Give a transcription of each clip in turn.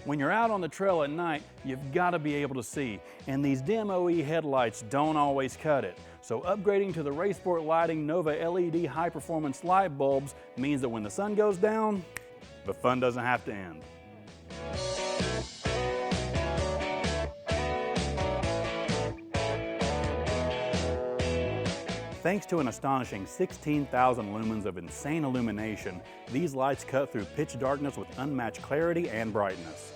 When you're out on the trail at night, you've got to be able to see, and these dim OE headlights don't always cut it. So upgrading to the RaceSport Lighting Nova LED high-performance light bulbs means that when the sun goes down, the fun doesn't have to end. Thanks to an astonishing 16,000 lumens of insane illumination, these lights cut through pitch darkness with unmatched clarity and brightness.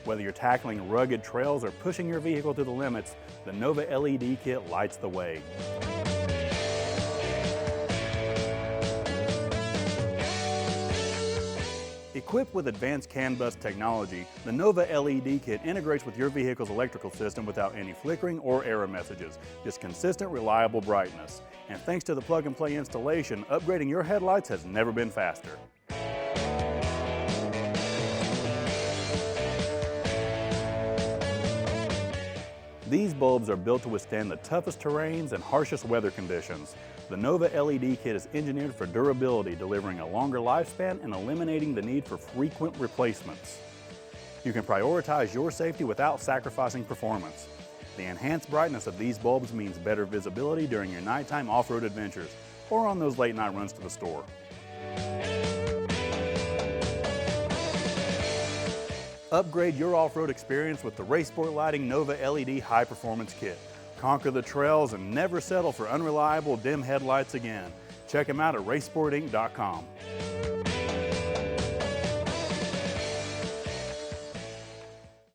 Whether you're tackling rugged trails or pushing your vehicle to the limits, the Nova LED kit lights the way. Equipped with advanced CANBUS technology, the Nova LED kit integrates with your vehicle's electrical system without any flickering or error messages, just consistent, reliable brightness. And thanks to the plug-and-play installation, upgrading your headlights has never been faster. These bulbs are built to withstand the toughest terrains and harshest weather conditions. The Nova LED kit is engineered for durability, delivering a longer lifespan and eliminating the need for frequent replacements. You can prioritize your safety without sacrificing performance. The enhanced brightness of these bulbs means better visibility during your nighttime off-road adventures or on those late-night runs to the store. Upgrade your off-road experience with the RaceSport Lighting Nova LED High Performance Kit. Conquer the trails and never settle for unreliable dim headlights again. Check them out at racesportinc.com.